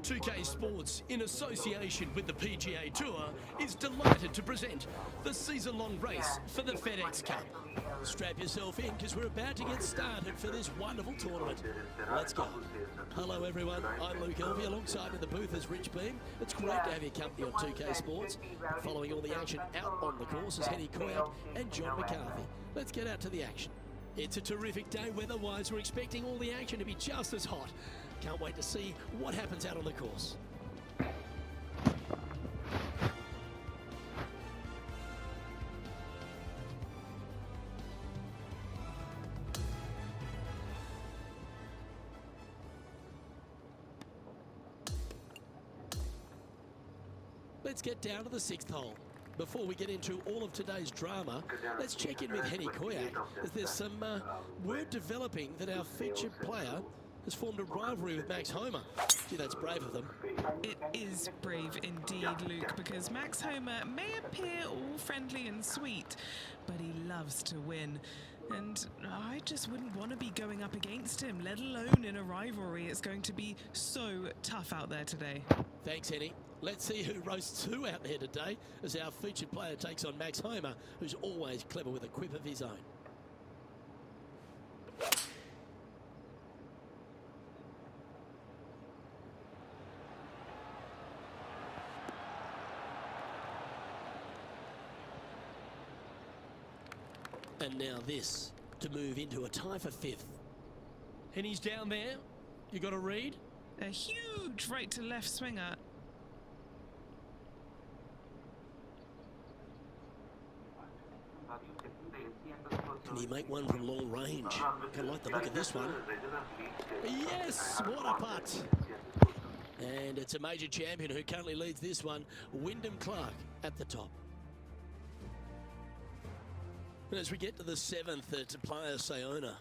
2K Sports, in association with the PGA Tour, is delighted to present the season-long race for the FedEx Cup. Strap yourself in because we're about to get started for this wonderful tournament. Let's go. Hello everyone, I'm Luke Elvey. Alongside in the booth is Rich Beam. It's great to have your company on 2K Sports. Following all the action out on the course is Henny Coyac and John McCarthy. Let's get out to the action. It's a terrific day weather-wise. We're expecting all the action to be just as hot. Can't wait to see what happens out on the course. Let's get down to the 6th hole. Before we get into all of today's drama, let's check in with Henny Coyac, as there's some word developing that our featured player has formed a rivalry with Max Homa. Gee, that's brave of them. It is brave indeed, Luke, because Max Homa may appear all friendly and sweet, but he loves to win. And I just wouldn't want to be going up against him, let alone in a rivalry. It's going to be so tough out there today. Thanks, Henny. Let's see who roasts who out there today, as our featured player takes on Max Homa, who's always clever with a quip of his own. And now this, to move into a tie for 5th. Henny's down there. You got a read? A huge right to left swinger. Can he make one from long range? Kind of like the look of this one. Yes, what a putt. And it's a major champion who currently leads this one, Wyndham Clark, at the top. And as we get to the 7th at Playa Sayona,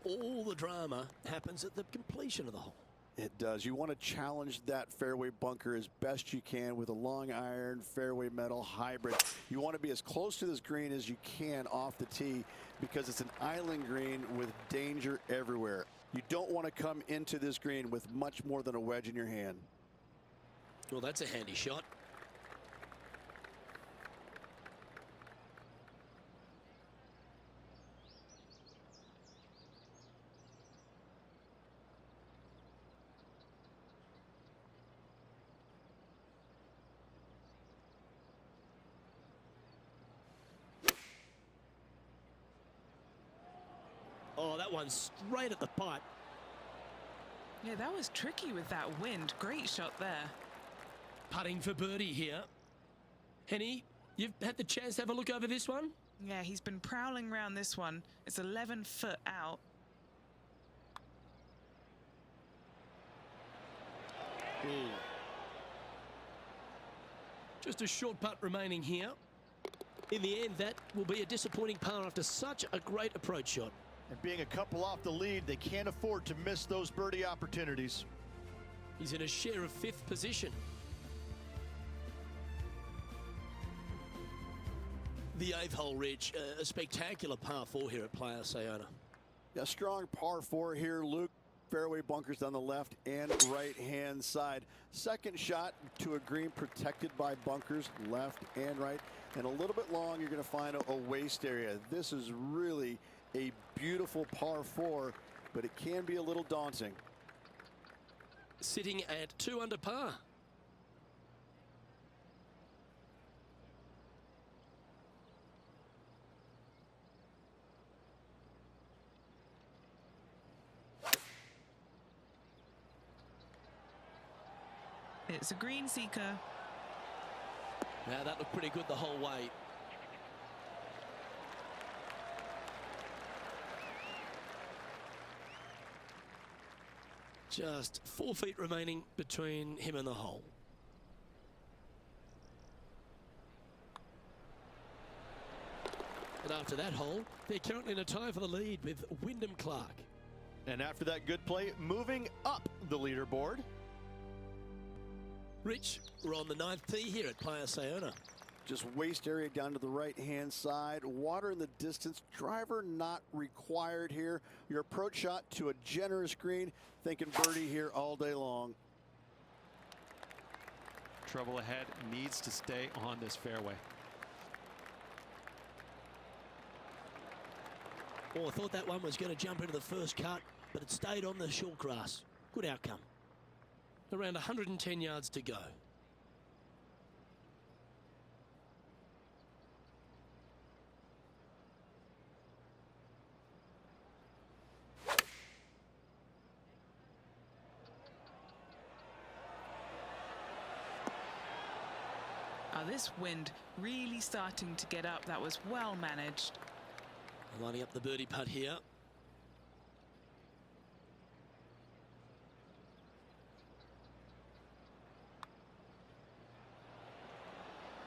all the drama happens at the completion of the hole. It does. You want to challenge that fairway bunker as best you can with a long iron fairway metal hybrid. You want to be as close to this green as you can off the tee, because it's an island green with danger everywhere. You don't want to come into this green with much more than a wedge in your hand. Well, that's a handy shot. Oh, that one's straight at the pot. Yeah, that was tricky with that wind. Great shot there. Putting for birdie here. Henny, you've had the chance to have a look over this one? Yeah, he's been prowling around this one. It's 11 foot out. Just a short putt remaining here. In the end, that will be a disappointing par after such a great approach shot. And being a couple off the lead, they can't afford to miss those birdie opportunities. He's in a share of 5th position. The 8th hole, Rich, a spectacular par 4 here at Playa Sayona. A strong par 4 here, Luke. Fairway bunkers on the left and right hand side. Second shot to a green protected by bunkers left and right, and a little bit long. You're going to find a waste area. This is really a beautiful par 4, but it can be a little daunting. Sitting at 2 under par. It's a green seeker. Now that looked pretty good the whole way. Just 4 feet remaining between him and the hole. And after that hole, they're currently in a tie for the lead with Wyndham Clark. And after that good play, moving up the leaderboard. Rich, we're on the 9th tee here at Playa Sayona. Just waste area down to the right-hand side. Water in the distance. Driver not required here. Your approach shot to a generous green. Thinking birdie here all day long. trouble ahead, needs to stay on this fairway. Oh, I thought that one was going to jump into the first cut, but it stayed on the short grass. Good outcome. Around 110 yards to go. This wind really starting to get up. That was well managed. Lining up the birdie putt here.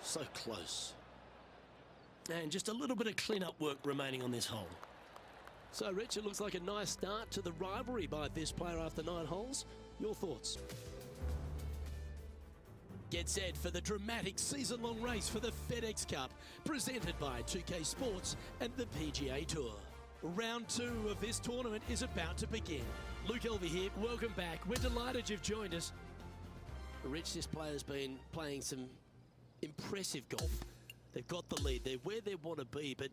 So close. And just a little bit of clean-up work remaining on this hole. So, Rich, it looks like a nice start to the rivalry by this player after 9 holes. Your thoughts? Get set for the dramatic season-long race for the FedEx Cup, presented by 2K Sports and the PGA Tour. Round 2 of this tournament is about to begin. Luke Elvey here, welcome back. We're delighted you've joined us. Rich, this player's been playing some impressive golf. They've got the lead, they're where they want to be, but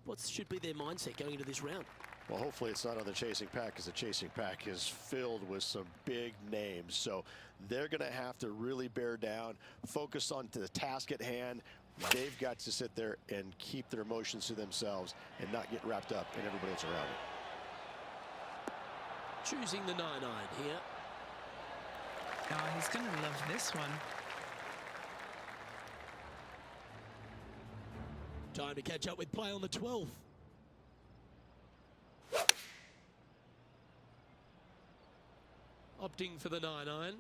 what should be their mindset going into this round? Well, hopefully it's not on the chasing pack, because the chasing pack is filled with some big names. So they're going to have to really bear down, focus on to the task at hand. They've got to sit there and keep their emotions to themselves and not get wrapped up in everybody else around it. Choosing the 9-iron here. Oh, he's going to love this one. Time to catch up with play on the 12th. Opting for the 9-iron.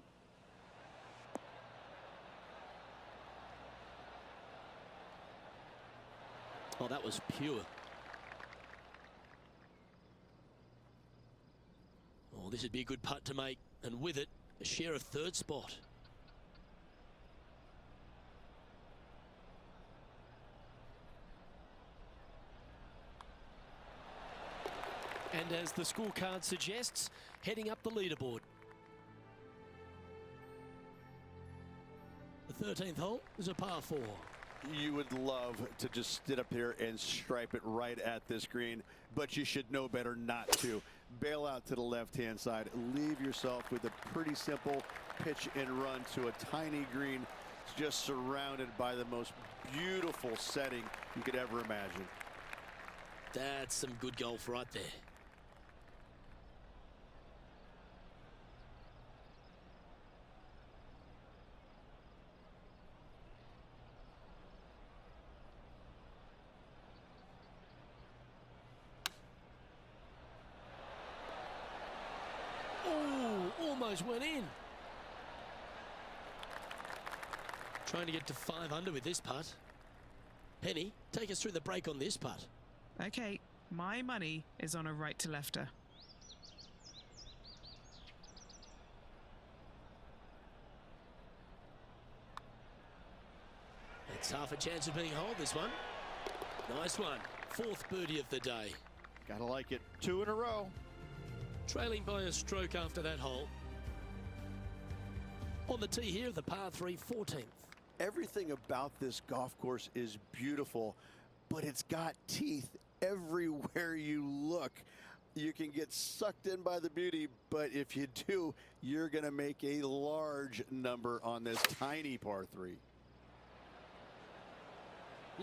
Oh, that was pure. Oh, this would be a good putt to make, and with it, a share of 3rd spot. And as the scorecard suggests, heading up the leaderboard. The 13th hole is a par 4. You would love to just sit up here and stripe it right at this green, but you should know better not to. Bail out to the left-hand side. Leave yourself with a pretty simple pitch and run to a tiny green, just surrounded by the most beautiful setting you could ever imagine. That's some good golf right there. Almost went in. Trying to get to 5 under with this putt. Penny, take us through the break on this putt. Okay, my money is on a right-to-lefter. It's half a chance of being holed, this one. Nice one. 4th birdie of the day. Gotta like it. 2 in a row. Trailing by a stroke after that hole. On the tee here, the par 3 14th. Everything about this golf course is beautiful, but it's got teeth everywhere you look. You can get sucked in by the beauty, but if you do, you're going to make a large number on this tiny par 3.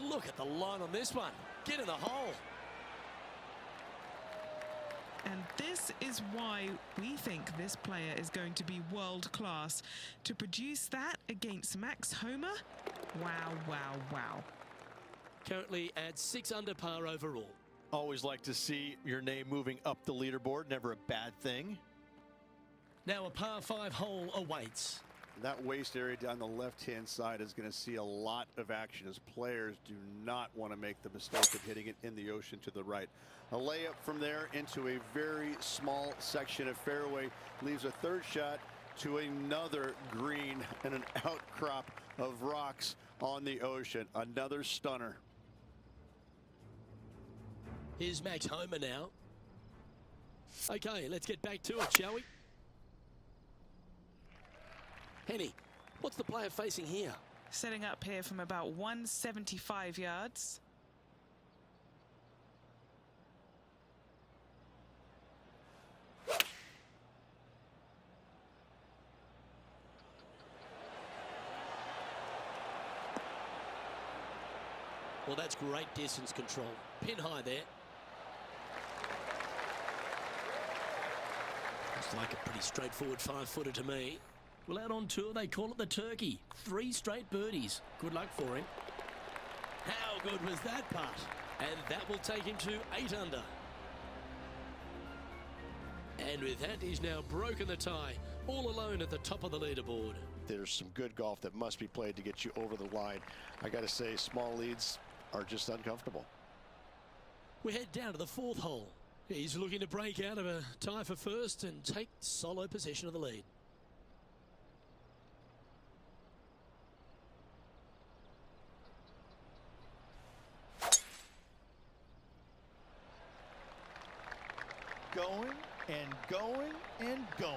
Look at the line on this one. Get in the hole. And this is why we think this player is going to be world class. To produce that against Max Homa, wow, wow, wow. Currently at 6 under par overall. Always like to see your name moving up the leaderboard. Never a bad thing. Now a par 5 hole awaits. That waist area down the left-hand side is going to see a lot of action, as players do not want to make the mistake of hitting it in the ocean to the right. A layup from there into a very small section of fairway leaves a 3rd shot to another green and an outcrop of rocks on the ocean. Another stunner. Here's Max Homa now. Okay, let's get back to it, shall we? Henny, What's the player facing here? Setting up here from about 175 yards. Well, that's great distance control. Pin high there. Looks like a pretty straightforward 5-footer to me. Well, out on tour, they call it the turkey. 3 straight birdies. Good luck for him. How good was that putt? And that will take him to 8 under. And with that, he's now broken the tie, all alone at the top of the leaderboard. There's some good golf that must be played to get you over the line. I got to say, small leads are just uncomfortable. We head down to the 4th hole. He's looking to break out of a tie for first and take solo possession of the lead. Going and going and going.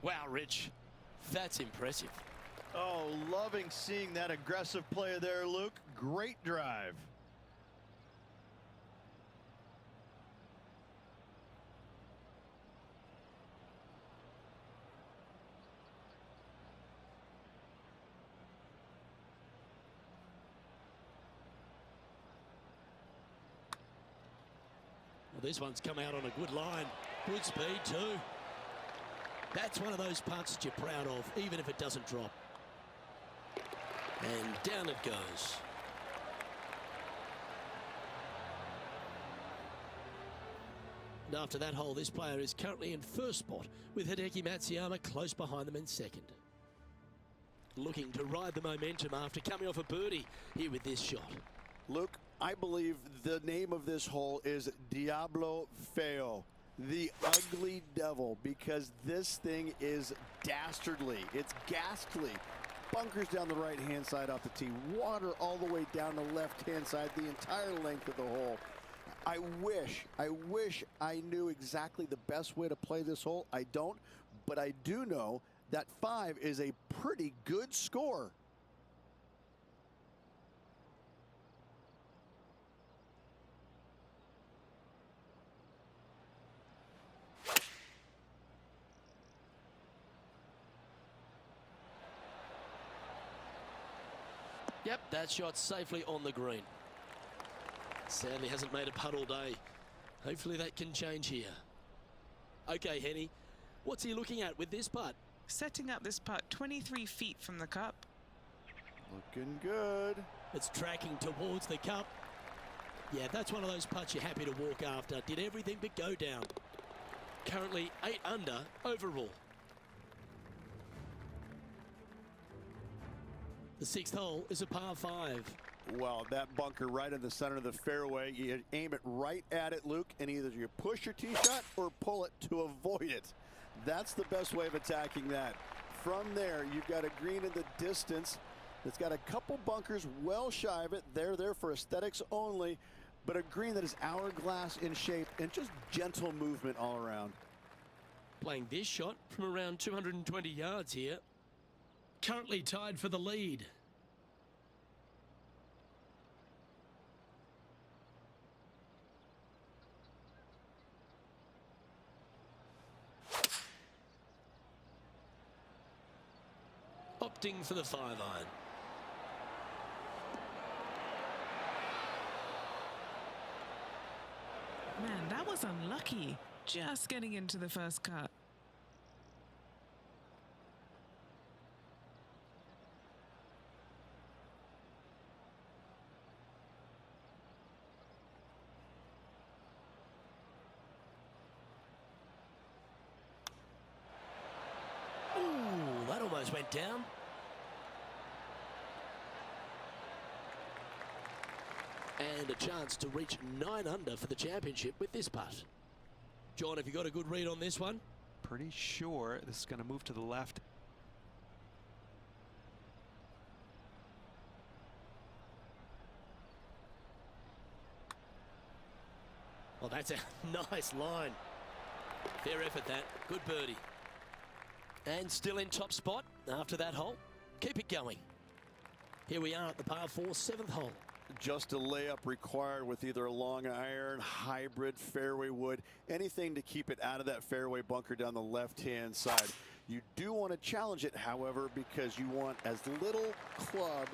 Wow, Rich, that's impressive. Oh, loving seeing that aggressive play there, Luke. Great drive. Well, this one's come out on a good line. Good speed too. That's one of those putts that you're proud of, even if it doesn't drop. And down it goes. And after that hole, this player is currently in first spot, with Hideki Matsuyama close behind them in second. Looking to ride the momentum after coming off a birdie here with this shot. Luke, I believe the name of this hole is Diablo Feo, the ugly devil, because this thing is dastardly. It's ghastly. Bunkers down the right-hand side off the tee. Water all the way down the left-hand side, the entire length of the hole. I wish I knew exactly the best way to play this hole. I don't, but I do know that 5 is a pretty good score. Yep, that shot safely on the green. Sadly hasn't made a putt all day. Hopefully that can change here. Okay, Henny, what's he looking at with this putt? Setting up this putt 23 feet from the cup. Looking good. It's tracking towards the cup. Yeah, that's one of those putts you're happy to walk after. Did everything but go down. Currently 8 under overall. The 6th hole is a par 5. Well, that bunker right in the center of the fairway, you aim it right at it, Luke, and either you push your tee shot or pull it to avoid it. That's the best way of attacking that. From there, you've got a green in the distance that's got a couple bunkers well shy of it. They're there for aesthetics only, but a green that is hourglass in shape and just gentle movement all around. Playing this shot from around 220 yards here. Currently tied for the lead. Opting for the 5-iron. Man, that was unlucky. Just getting into the first cut. Ooh, that almost went down. And a chance to reach 9 under for the championship with this putt. John, have you got a good read on this one? Pretty sure this is going to move to the left. that's a nice line. Fair effort that. Good birdie. And still in top spot after that hole. Keep it going. Here we are at the par 4 7th hole. Just a layup required with either a long iron, hybrid, fairway wood, anything to keep it out of that fairway bunker down the left-hand side. You do want to challenge it, however, because you want as little club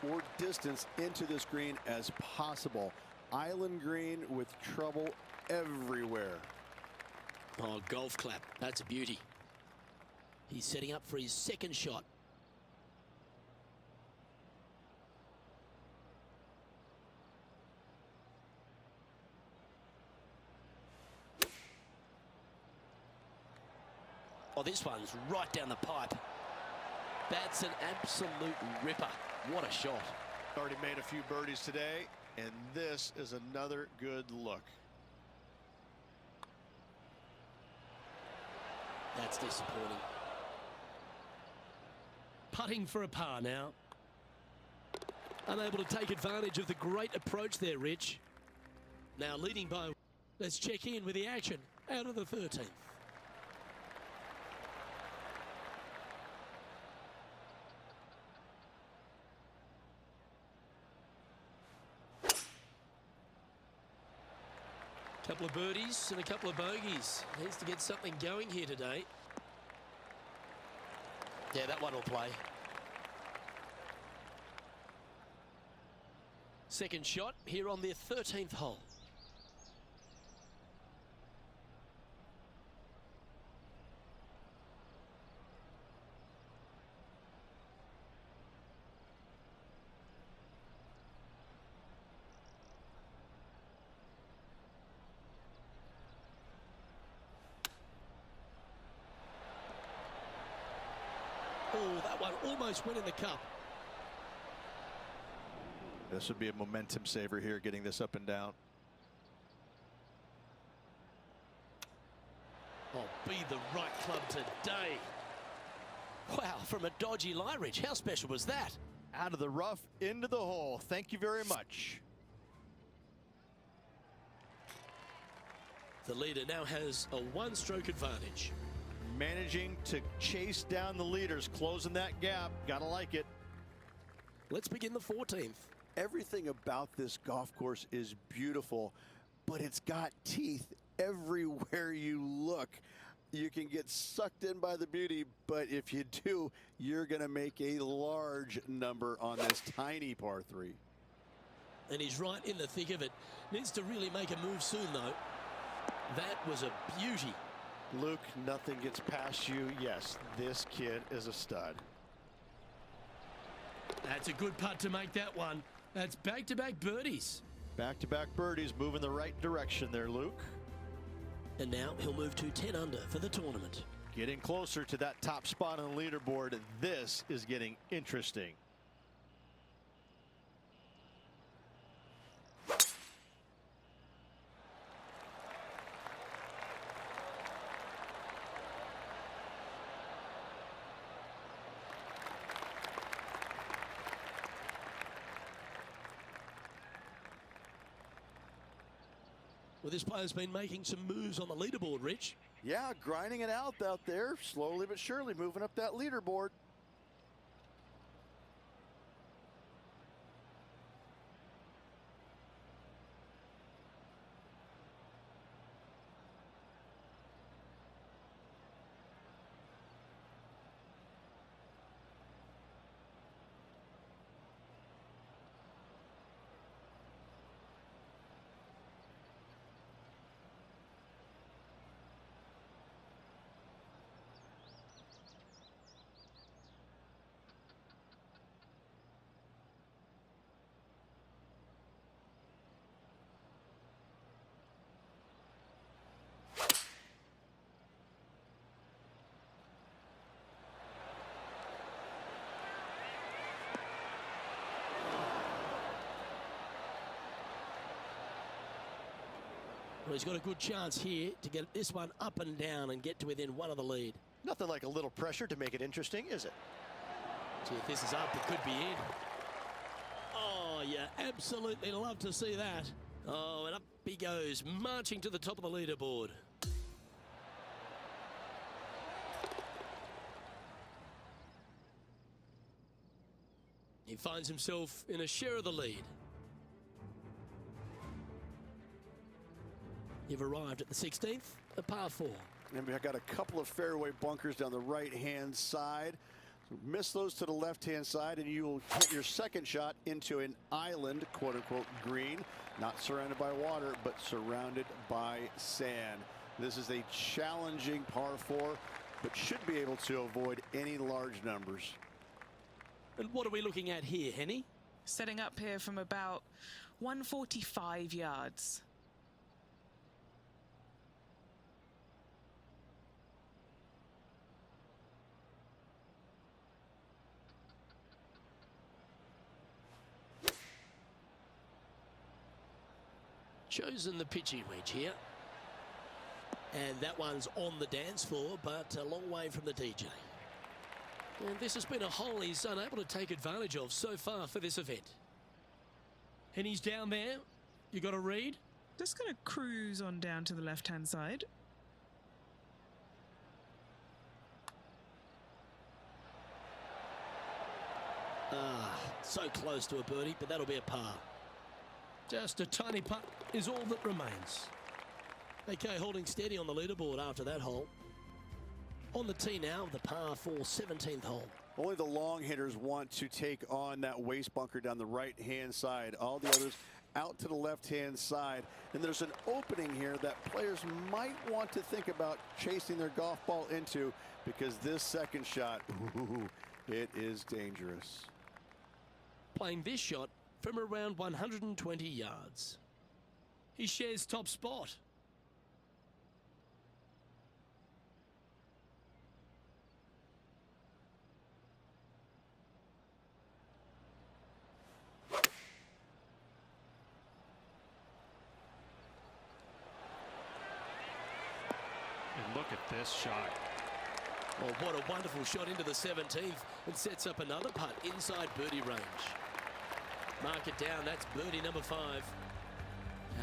or distance into this green as possible. Island green with trouble everywhere. Oh, golf clap. That's a beauty. He's setting up for his second shot. Oh, this one's right down the pipe. That's an absolute ripper. What a shot. Already made a few birdies today, and this is another good look. That's disappointing. Putting for a par now. Unable to take advantage of the great approach there, Rich. Now leading by. Let's check in with the action out of the 13th. Couple of birdies and a couple of bogeys. Needs to get something going here today. Yeah, that one will play. Second shot here on their 13th hole. Oh, that one almost went in the cup. This would be a momentum saver here, getting this up and down. Oh, be the right club today. Wow, from a dodgy lie, Rich. How special was that? Out of the rough, into the hole. Thank you very much. The leader now has a one-stroke advantage. Managing to chase down the leaders, closing that gap. Gotta like it. Let's begin the 14th. Everything about this golf course is beautiful, but it's got teeth everywhere you look. You can get sucked in by the beauty, but if you do, you're going to make a large number on this tiny par 3. And he's right in the thick of it. Needs to really make a move soon, though. That was a beauty. Luke, nothing gets past you. Yes, this kid is a stud. That's a good putt to make that one. That's back-to-back birdies. Back-to-back birdies, moving the right direction there, Luke. And now he'll move to 10 under for the tournament. Getting closer to that top spot on the leaderboard. This is getting interesting. Well, this player's been making some moves on the leaderboard, Rich. Yeah, grinding it out there, slowly but surely moving up that leaderboard. Well, he's got a good chance here to get this one up and down and get to within one of the lead. Nothing like a little pressure to make it interesting, is it? See, if this is up, it could be in. Oh, you absolutely love to see that. Oh, and up He goes marching to the top of the leaderboard. He finds himself in a share of the lead. You've arrived at the 16th, a par 4. And we've got a couple of fairway bunkers down the right-hand side. So miss those to the left-hand side, and you will hit your second shot into an island, quote-unquote, green. Not surrounded by water, but surrounded by sand. This is a challenging par 4, but should be able to avoid any large numbers. And what are we looking at here, Henny? Setting up here from about 145 yards. Chosen the pitching wedge here. And that one's on the dance floor, but a long way from the DJ. And this has been a hole he's unable to take advantage of so far for this event. And he's down there. You got a read? Just going to cruise on down to the left-hand side. So close to a birdie, but that'll be a par. Just a tiny putt is all that remains. AK holding steady on the leaderboard after that hole. On the tee now, the par 4 17th hole. Only the long hitters want to take on that waste bunker down the right-hand side. All the others out to the left-hand side. And there's an opening here that players might want to think about chasing their golf ball into, because this second shot, ooh, it is dangerous. Playing this shot from around 120 yards. He shares top spot. And look at this shot. Well, what a wonderful shot into the 17th. It sets up another putt inside birdie range. Mark it down, that's birdie number 5.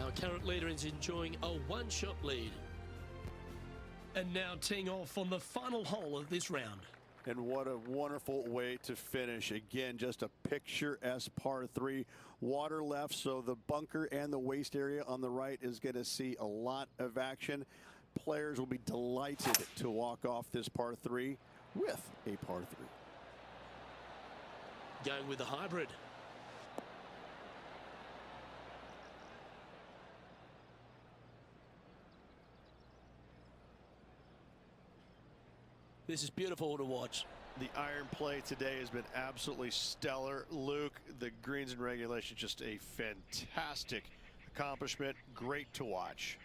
Our current leader is enjoying a one-shot lead. And now teeing off on the final hole of this round. And what a wonderful way to finish. Again, just a picturesque par 3. Water left, so the bunker and the waste area on the right is going to see a lot of action. Players will be delighted to walk off this par 3 with a par 3. Going with the hybrid. This is beautiful to watch. The iron play today has been absolutely stellar. Luke, the greens and regulation, just a fantastic accomplishment. Great to watch.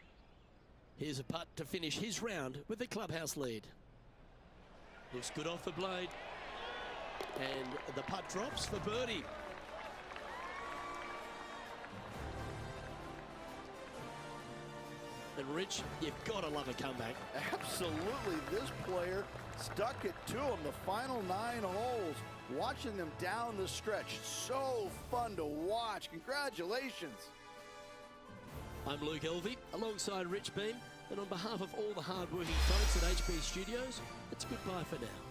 Here's a putt to finish his round with the clubhouse lead. Looks good off the blade. And the putt drops for birdie. And Rich, you've got to love a comeback. Absolutely. This player stuck it to him the final 9 holes. Watching them down the stretch. So fun to watch. Congratulations. I'm Luke Elvey alongside Rich Beam. And on behalf of all the hard-working folks at HB Studios, it's goodbye for now.